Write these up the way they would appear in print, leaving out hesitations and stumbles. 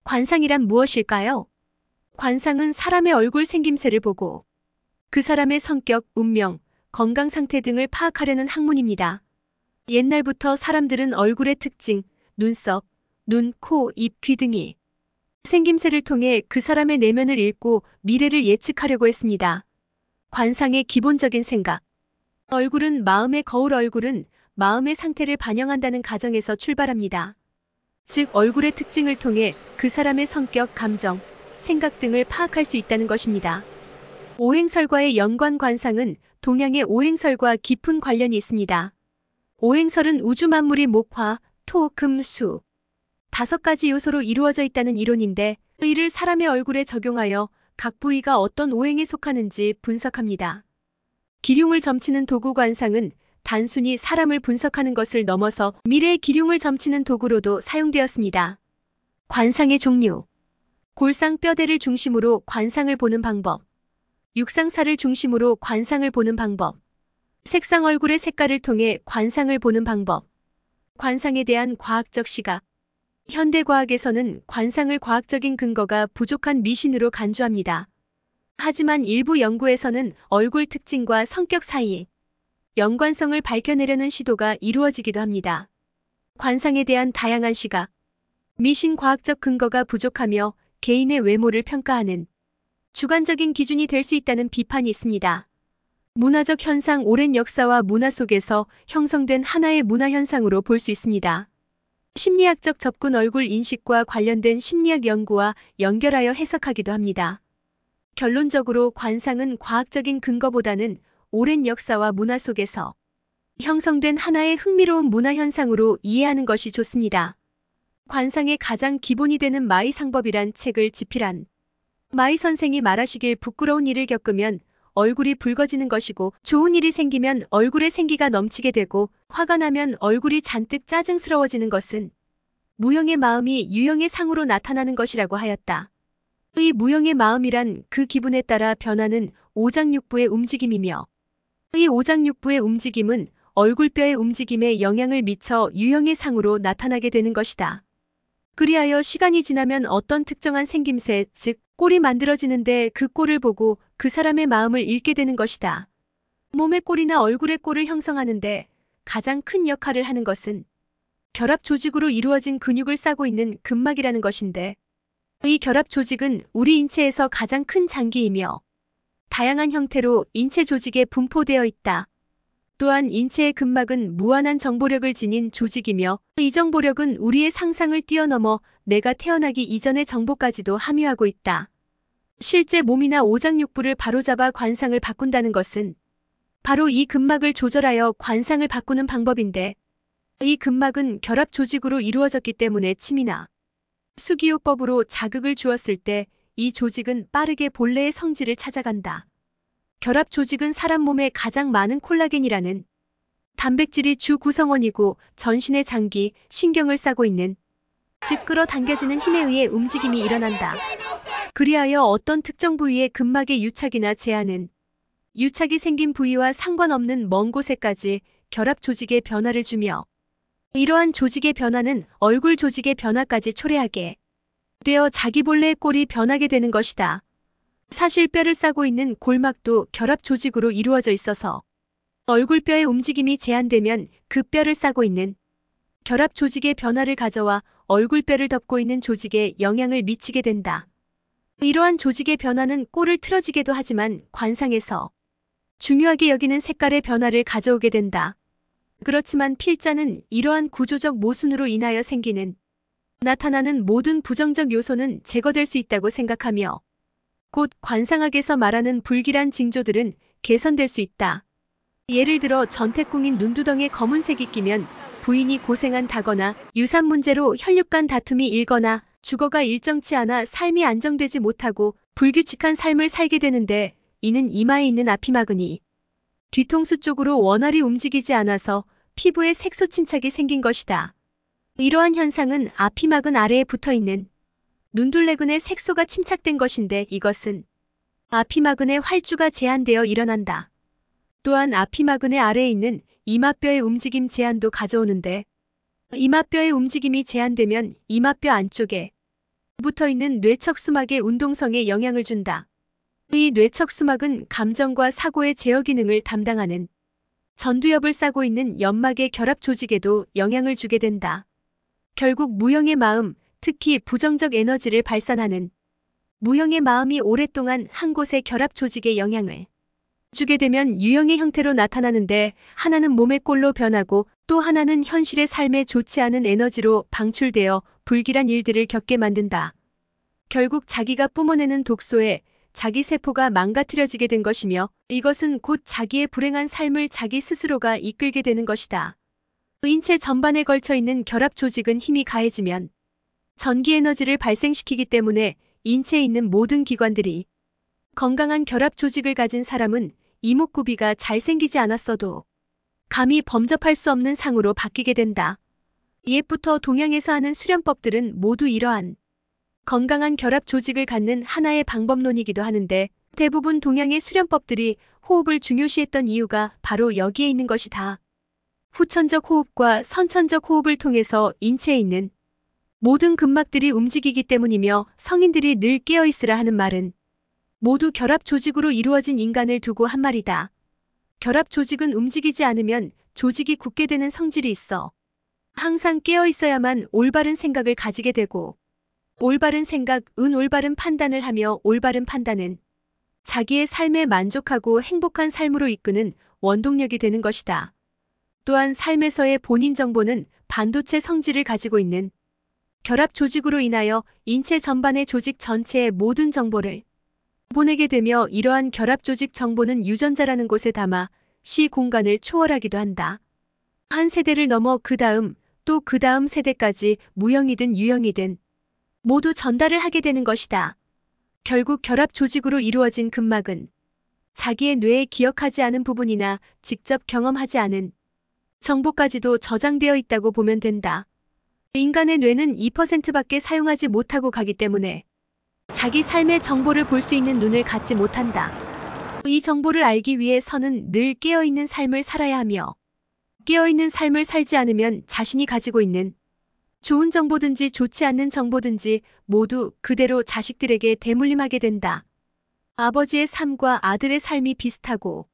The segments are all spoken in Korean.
관상이란 무엇일까요? 관상은 사람의 얼굴 생김새를 보고 그 사람의 성격, 운명, 건강 상태 등을 파악하려는 학문입니다. 옛날부터 사람들은 얼굴의 특징, 눈썹, 눈, 코, 입, 귀 등이 생김새를 통해 그 사람의 내면을 읽고 미래를 예측하려고 했습니다. 관상의 기본적인 생각. 얼굴은 마음의 거울, 얼굴은 마음의 상태를 반영한다는 가정에서 출발합니다. 즉, 얼굴의 특징을 통해 그 사람의 성격, 감정, 생각 등을 파악할 수 있다는 것입니다. 오행설과의 연관. 관상은 동양의 오행설과 깊은 관련이 있습니다. 오행설은 우주 만물이 목, 화, 토, 금, 수 5가지 요소로 이루어져 있다는 이론인데, 이를 사람의 얼굴에 적용하여 각 부위가 어떤 오행에 속하는지 분석합니다. 기륭을 점치는 도구. 관상은 단순히 사람을 분석하는 것을 넘어서 미래의 기륭을 점치는 도구로도 사용되었습니다. 관상의 종류. 골상, 뼈대를 중심으로 관상을 보는 방법. 육상살을 중심으로 관상을 보는 방법. 색상, 얼굴의 색깔을 통해 관상을 보는 방법. 관상에 대한 과학적 시각. 현대과학에서는 관상을 과학적인 근거가 부족한 미신으로 간주합니다. 하지만 일부 연구에서는 얼굴 특징과 성격 사이의 연관성을 밝혀내려는 시도가 이루어지기도 합니다. 관상에 대한 다양한 시각. 미신, 과학적 근거가 부족하며 개인의 외모를 평가하는 주관적인 기준이 될 수 있다는 비판이 있습니다. 문화적 현상. 오랜 역사와 문화 속에서 형성된 하나의 문화 현상으로 볼 수 있습니다. 심리학적 접근. 얼굴 인식과 관련된 심리학 연구와 연결하여 해석하기도 합니다. 결론적으로 관상은 과학적인 근거보다는 오랜 역사와 문화 속에서 형성된 하나의 흥미로운 문화 현상으로 이해하는 것이 좋습니다. 관상의 가장 기본이 되는 마이 상법이란 책을 집필한 마이 선생이 말하시길, 부끄러운 일을 겪으면 얼굴이 붉어지는 것이고, 좋은 일이 생기면 얼굴에 생기가 넘치게 되고, 화가 나면 얼굴이 잔뜩 짜증스러워지는 것은 무형의 마음이 유형의 상으로 나타나는 것이라고 하였다. 이 무형의 마음이란 그 기분에 따라 변하는 오장육부의 움직임이며, 이 오장육부의 움직임은 얼굴뼈의 움직임에 영향을 미쳐 유형의 상으로 나타나게 되는 것이다. 그리하여 시간이 지나면 어떤 특정한 생김새, 즉 꼴이 만들어지는데 그 꼴을 보고 그 사람의 마음을 읽게 되는 것이다. 몸의 꼴이나 얼굴의 꼴을 형성하는데 가장 큰 역할을 하는 것은 결합 조직으로 이루어진 근육을 싸고 있는 근막이라는 것인데, 이 결합 조직은 우리 인체에서 가장 큰 장기이며 다양한 형태로 인체 조직에 분포되어 있다. 또한 인체의 근막은 무한한 정보력을 지닌 조직이며, 이 정보력은 우리의 상상을 뛰어넘어 내가 태어나기 이전의 정보까지도 함유하고 있다. 실제 몸이나 오장육부를 바로잡아 관상을 바꾼다는 것은 바로 이 근막을 조절하여 관상을 바꾸는 방법인데, 이 근막은 결합 조직으로 이루어졌기 때문에 침이나 수기요법으로 자극을 주었을 때 이 조직은 빠르게 본래의 성질을 찾아간다. 결합 조직은 사람 몸에 가장 많은 콜라겐이라는 단백질이 주 구성원이고, 전신의 장기, 신경을 싸고 있는, 즉 끌어당겨지는 힘에 의해 움직임이 일어난다. 그리하여 어떤 특정 부위의 근막의 유착이나 제한은 유착이 생긴 부위와 상관없는 먼 곳에까지 결합 조직에 변화를 주며, 이러한 조직의 변화는 얼굴 조직의 변화까지 초래하게 되어 자기 본래의 꼴이 변하게 되는 것이다. 사실 뼈를 싸고 있는 골막도 결합 조직으로 이루어져 있어서 얼굴뼈의 움직임이 제한되면 그 뼈를 싸고 있는 결합 조직의 변화를 가져와 얼굴뼈를 덮고 있는 조직에 영향을 미치게 된다. 이러한 조직의 변화는 꼴을 틀어지게도 하지만 관상에서 중요하게 여기는 색깔의 변화를 가져오게 된다. 그렇지만 필자는 이러한 구조적 모순으로 인하여 생기는 나타나는 모든 부정적 요소는 제거될 수 있다고 생각하며, 곧 관상학에서 말하는 불길한 징조들은 개선될 수 있다. 예를 들어 전태궁인 눈두덩에 검은색이 끼면 부인이 고생한다거나, 유산 문제로 혈육간 다툼이 일거나, 주거가 일정치 않아 삶이 안정되지 못하고 불규칙한 삶을 살게 되는데, 이는 이마에 있는 아피마근이 뒤통수 쪽으로 원활히 움직이지 않아서 피부에 색소 침착이 생긴 것이다. 이러한 현상은 아피마근 아래에 붙어있는 눈둘레근의 색소가 침착된 것인데, 이것은 아피마근의 활주가 제한되어 일어난다. 또한 아피마근의 아래에 있는 이마뼈의 움직임 제한도 가져오는데, 이마뼈의 움직임이 제한되면 이마뼈 안쪽에 붙어있는 뇌척 수막의 운동성에 영향을 준다. 이 뇌척 수막은 감정과 사고의 제어 기능을 담당하는 전두엽을 싸고 있는 연막의 결합 조직에도 영향을 주게 된다. 결국 무형의 마음, 특히 부정적 에너지를 발산하는 무형의 마음이 오랫동안 한 곳의 결합 조직에 영향을 주게 되면 유형의 형태로 나타나는데, 하나는 몸의 꼴로 변하고 또 하나는 현실의 삶에 좋지 않은 에너지로 방출되어 불길한 일들을 겪게 만든다. 결국 자기가 뿜어내는 독소에 자기 세포가 망가뜨려지게 된 것이며, 이것은 곧 자기의 불행한 삶을 자기 스스로가 이끌게 되는 것이다. 인체 전반에 걸쳐 있는 결합 조직은 힘이 가해지면 전기 에너지를 발생시키기 때문에 인체에 있는 모든 기관들이, 건강한 결합 조직을 가진 사람은 이목구비가 잘 생기지 않았어도 감히 범접할 수 없는 상으로 바뀌게 된다. 옛부터 동양에서 하는 수련법들은 모두 이러한 건강한 결합 조직을 갖는 하나의 방법론이기도 하는데, 대부분 동양의 수련법들이 호흡을 중요시했던 이유가 바로 여기에 있는 것이다. 후천적 호흡과 선천적 호흡을 통해서 인체에 있는 모든 근막들이 움직이기 때문이며, 성인들이 늘 깨어있으라 하는 말은 모두 결합 조직으로 이루어진 인간을 두고 한 말이다. 결합 조직은 움직이지 않으면 조직이 굳게 되는 성질이 있어 항상 깨어있어야만 올바른 생각을 가지게 되고, 올바른 생각은 올바른 판단을 하며, 올바른 판단은 자기의 삶에 만족하고 행복한 삶으로 이끄는 원동력이 되는 것이다. 또한 삶에서의 본인 정보는 반도체 성질을 가지고 있는 결합 조직으로 인하여 인체 전반의 조직 전체의 모든 정보를 보내게 되며, 이러한 결합 조직 정보는 유전자라는 곳에 담아 시 공간을 초월하기도 한다. 한 세대를 넘어 그 다음 또 그 다음 세대까지 무형이든 유형이든 모두 전달을 하게 되는 것이다. 결국 결합 조직으로 이루어진 근막은 자기의 뇌에 기억하지 않은 부분이나 직접 경험하지 않은 정보까지도 저장되어 있다고 보면 된다. 인간의 뇌는 2%밖에 사용하지 못하고 가기 때문에 자기 삶의 정보를 볼 수 있는 눈을 갖지 못한다. 이 정보를 알기 위해서는 늘 깨어있는 삶을 살아야 하며, 깨어있는 삶을 살지 않으면 자신이 가지고 있는 좋은 정보든지 좋지 않는 정보든지 모두 그대로 자식들에게 대물림하게 된다. 아버지의 삶과 아들의 삶이 비슷하고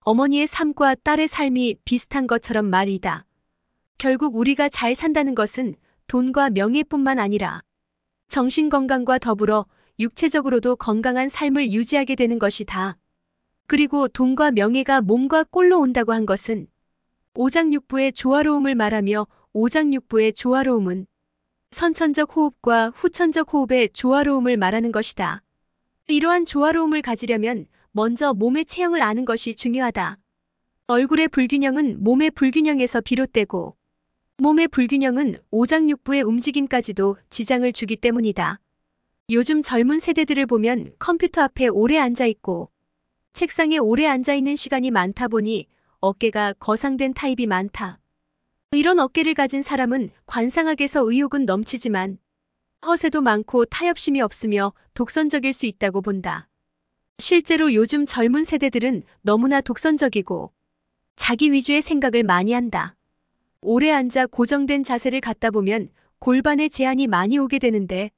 어머니의 삶과 딸의 삶이 비슷한 것처럼 말이다. 결국 우리가 잘 산다는 것은 돈과 명예뿐만 아니라 정신건강과 더불어 육체적으로도 건강한 삶을 유지하게 되는 것이다. 그리고 돈과 명예가 몸과 꼴로 온다고 한 것은 오장육부의 조화로움을 말하며, 오장육부의 조화로움은 선천적 호흡과 후천적 호흡의 조화로움을 말하는 것이다. 이러한 조화로움을 가지려면 먼저 몸의 체형을 아는 것이 중요하다. 얼굴의 불균형은 몸의 불균형에서 비롯되고, 몸의 불균형은 오장육부의 움직임까지도 지장을 주기 때문이다. 요즘 젊은 세대들을 보면 컴퓨터 앞에 오래 앉아있고 책상에 오래 앉아있는 시간이 많다 보니 어깨가 거상된 타입이 많다. 이런 어깨를 가진 사람은 관상학에서 의욕은 넘치지만 허세도 많고 타협심이 없으며 독선적일 수 있다고 본다. 실제로 요즘 젊은 세대들은 너무나 독선적이고 자기 위주의 생각을 많이 한다. 오래 앉아 고정된 자세를 갖다 보면 골반에 제한이 많이 오게 되는데,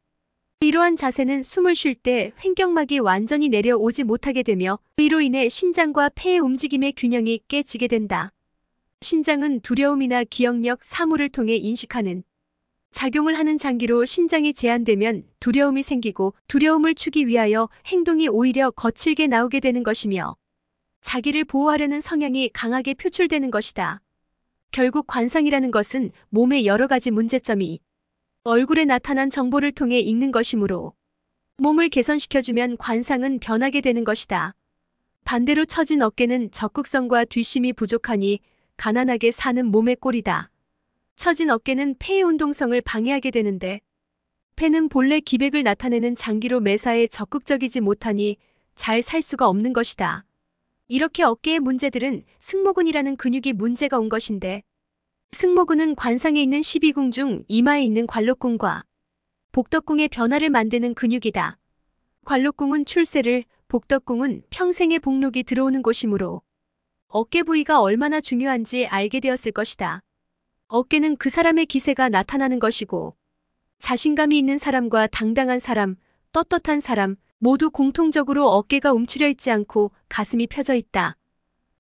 이러한 자세는 숨을 쉴 때 횡격막이 완전히 내려오지 못하게 되며 이로 인해 신장과 폐의 움직임의 균형이 깨지게 된다. 신장은 두려움이나 기억력, 사물을 통해 인식하는 작용을 하는 장기로, 신장이 제한되면 두려움이 생기고 두려움을 추기 위하여 행동이 오히려 거칠게 나오게 되는 것이며, 자기를 보호하려는 성향이 강하게 표출되는 것이다. 결국 관상이라는 것은 몸의 여러 가지 문제점이 얼굴에 나타난 정보를 통해 읽는 것이므로 몸을 개선시켜주면 관상은 변하게 되는 것이다. 반대로 처진 어깨는 적극성과 뒷심이 부족하니 가난하게 사는 몸의 꼴이다. 처진 어깨는 폐의 운동성을 방해하게 되는데, 폐는 본래 기백을 나타내는 장기로 매사에 적극적이지 못하니 잘 살 수가 없는 것이다. 이렇게 어깨의 문제들은 승모근이라는 근육이 문제가 온 것인데, 승모근은 관상에 있는 12궁 중 이마에 있는 관록궁과 복덕궁의 변화를 만드는 근육이다. 관록궁은 출세를, 복덕궁은 평생의 복록이 들어오는 곳이므로 어깨 부위가 얼마나 중요한지 알게 되었을 것이다. 어깨는 그 사람의 기세가 나타나는 것이고, 자신감이 있는 사람과 당당한 사람, 떳떳한 사람 모두 공통적으로 어깨가 움츠려 있지 않고 가슴이 펴져 있다.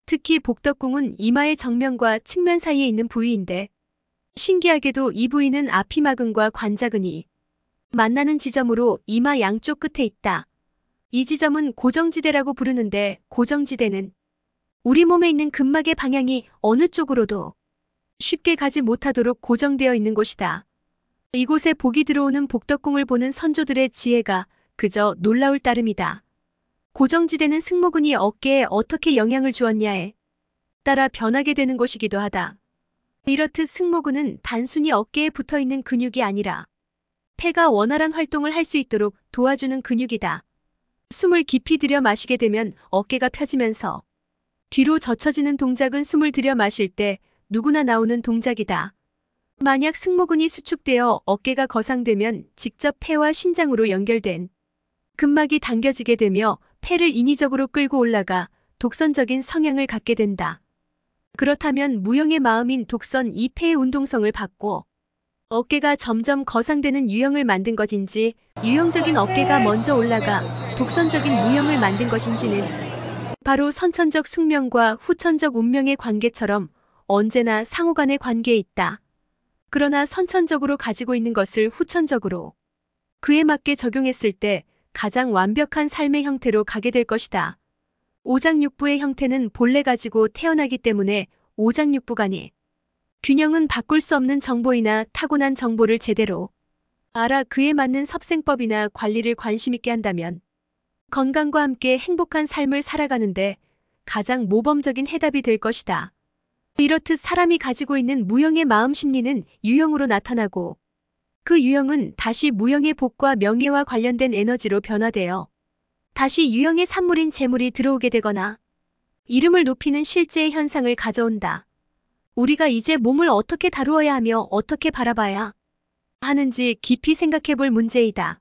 특히 복덕궁은 이마의 정면과 측면 사이에 있는 부위인데 신기하게도 이 부위는 아피마근과 관자근이 만나는 지점으로 이마 양쪽 끝에 있다. 이 지점은 고정지대라고 부르는데 고정지대는 우리 몸에 있는 근막의 방향이 어느 쪽으로도 쉽게 가지 못하도록 고정되어 있는 곳이다. 이곳에 복이 들어오는 복덕궁을 보는 선조들의 지혜가 그저 놀라울 따름이다. 고정지대는 승모근이 어깨에 어떻게 영향을 주었냐에 따라 변하게 되는 것이기도 하다. 이렇듯 승모근은 단순히 어깨에 붙어있는 근육이 아니라 폐가 원활한 활동을 할 수 있도록 도와주는 근육이다. 숨을 깊이 들여 마시게 되면 어깨가 펴지면서 뒤로 젖혀지는 동작은 숨을 들여 마실 때 누구나 나오는 동작이다. 만약 승모근이 수축되어 어깨가 거상되면 직접 폐와 신장으로 연결된 근막이 당겨지게 되며 폐를 인위적으로 끌고 올라가 독선적인 성향을 갖게 된다. 그렇다면 무형의 마음인 독선 이 폐의 운동성을 받고 어깨가 점점 거상되는 유형을 만든 것인지 유형적인 어깨가 먼저 올라가 독선적인 무형을 만든 것인지는 바로 선천적 숙명과 후천적 운명의 관계처럼 언제나 상호간의 관계에 있다. 그러나 선천적으로 가지고 있는 것을 후천적으로 그에 맞게 적용했을 때 가장 완벽한 삶의 형태로 가게 될 것이다. 오장육부의 형태는 본래 가지고 태어나기 때문에 오장육부간의 균형은 바꿀 수 없는 정보이나 타고난 정보를 제대로 알아 그에 맞는 섭생법이나 관리를 관심 있게 한다면 건강과 함께 행복한 삶을 살아가는데 가장 모범적인 해답이 될 것이다. 이렇듯 사람이 가지고 있는 무형의 마음 심리는 유형으로 나타나고 그 유형은 다시 무형의 복과 명예와 관련된 에너지로 변화되어 다시 유형의 산물인 재물이 들어오게 되거나 이름을 높이는 실제의 현상을 가져온다. 우리가 이제 몸을 어떻게 다루어야 하며 어떻게 바라봐야 하는지 깊이 생각해 볼 문제이다.